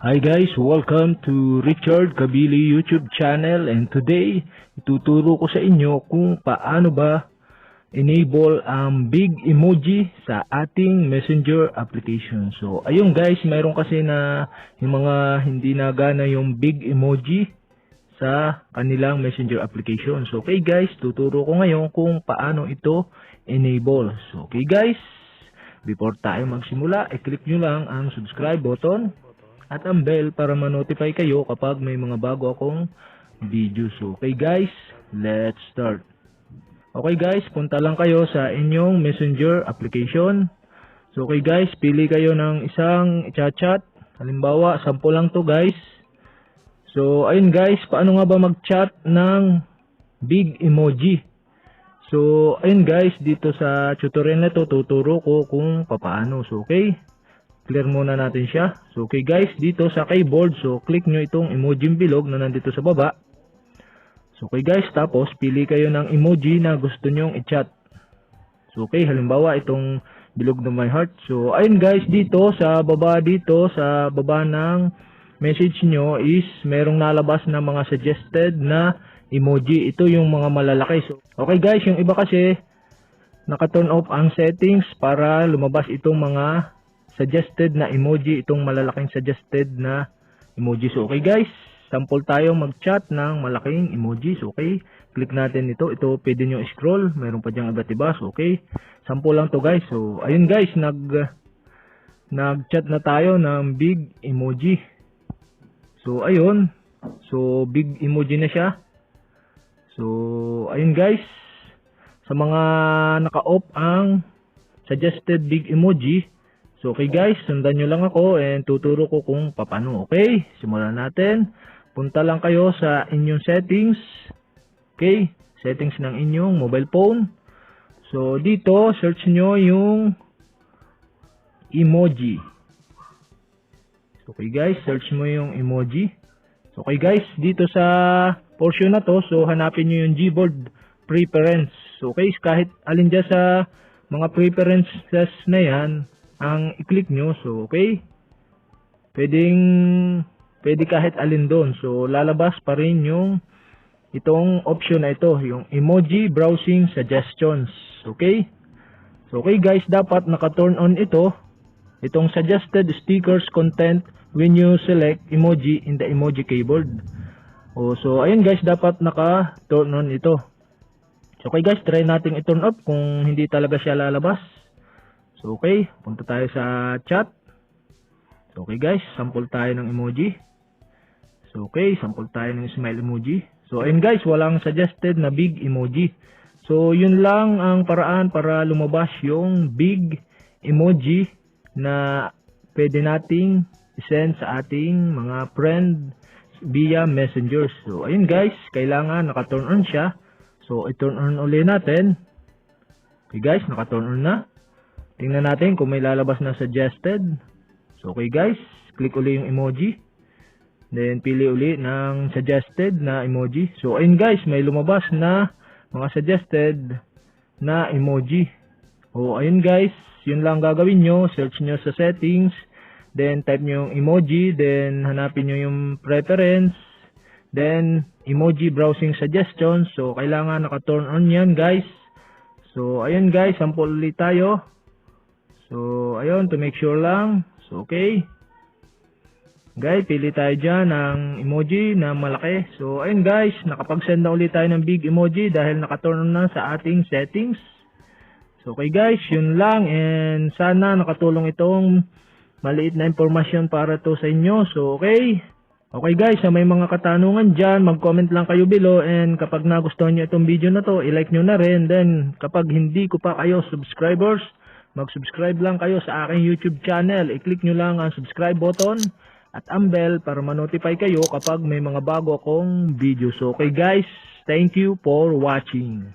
Hi guys, welcome to Richard Cabile YouTube channel, and today ituturo ko sa inyo kung paano ba enable ang Big Emoji sa ating Messenger application. So ayun guys, mayroon kasi na yung mga hindi nagana yung Big Emoji sa kanilang Messenger application. So okay guys, tuturo ko ngayon kung paano ito enable. So okay guys, before tayo magsimula, i-click nyo lang ang subscribe button at ang bell para ma-notify kayo kapag may mga bago akong video. So, okay guys, let's start. Okay guys, punta lang kayo sa inyong Messenger application. So, okay guys, pili kayo ng isang i-chat. Halimbawa, 10 lang to guys. So, ayun guys, paano nga ba mag-chat ng Big Emoji? So, ayun guys, dito sa tutorial na to, tuturo ko kung papaano. So, okay. Clear muna natin siya. So, okay guys, dito sa keyboard, so click nyo itong emoji bilog na nandito sa baba. So, okay guys, tapos pili kayo ng emoji na gusto nyong i-chat. So, okay, halimbawa itong bilog na my heart. So, ayun guys, dito sa baba ng message nyo is merong nalabas na mga suggested na emoji. Ito yung mga malalaki. So, okay guys, yung iba kasi naka-turn off ang settings para lumabas itong mga suggested na emoji, itong malalaking suggested na emoji. So, okay guys, sample tayo mag-chat ng malaking emoji. So, okay, click natin ito. Ito, pwede nyo scroll. Mayroon pa dyang iba't iba. So, okay, sample lang to guys. So, ayun guys, nag-chat na tayo ng Big Emoji. So, ayun. So, Big Emoji na siya. So, ayun guys, sa mga naka-off ang suggested Big Emoji, so, okay guys, sundan nyo lang ako and tuturo ko kung paano. Okay, simulan natin. Punta lang kayo sa inyong settings. Okay, settings ng inyong mobile phone. So, dito, search nyo yung emoji. Okay guys, search mo yung emoji. So, okay guys, dito sa portion na to, so hanapin nyo yung Gboard preference. So, okay, kahit alin dyan sa mga preferences na yan, ang i-click nyo. So, okay, pwede kahit alin doon. So, lalabas pa rin yung itong option na ito, yung emoji browsing suggestions. Okay, so okay guys, dapat naka-turn on itong suggested stickers content when you select emoji in the emoji keyboard. So ayun guys, dapat naka-turn on ito. So okay guys, try nating i-turn off kung hindi talaga siya lalabas. So, okay, punta tayo sa chat. So, okay guys, sample tayo ng emoji. So, okay, sample tayo ng smile emoji. So, ayun guys, walang suggested na Big Emoji. So, yun lang ang paraan para lumabas yung Big Emoji na pwede nating isend sa ating mga friend via Messenger. So, ayun guys, kailangan naka-turn on siya. So, i-turn on ulit natin. Okay guys, naka-turn on na. Tingnan natin kung may lalabas na suggested. So, okay guys, click uli yung emoji. Then, pili uli ng suggested na emoji. So, ayun guys, may lumabas na mga suggested na emoji. O, ayun guys, yun lang gagawin nyo. Search nyo sa settings. Then, type nyo yung emoji. Then, hanapin nyo yung preference. Then, emoji browsing suggestions. So, kailangan naka-turn on yan guys. So, ayun guys, sample ulit tayo. So, ayun, to make sure lang. So, okay. Guys, pili tayo dyan ng emoji na malaki. So, ayun guys, nakapag-send na ulit tayo ng Big Emoji dahil naka-turn on na sa ating settings. So, okay guys, yun lang. And sana nakatulong itong maliit na impormasyon para to sa inyo. So, okay. Okay guys, sa may mga katanungan dyan, mag-comment lang kayo below. And kapag nagustuhan nyo itong video na to, i-like nyo na rin. Then, kapag hindi ko pa kayo subscribers, mag-subscribe lang kayo sa aking YouTube channel. I-click nyo lang ang subscribe button at ang bell para ma-notify kayo kapag may mga bago akong video. So, okay guys, thank you for watching.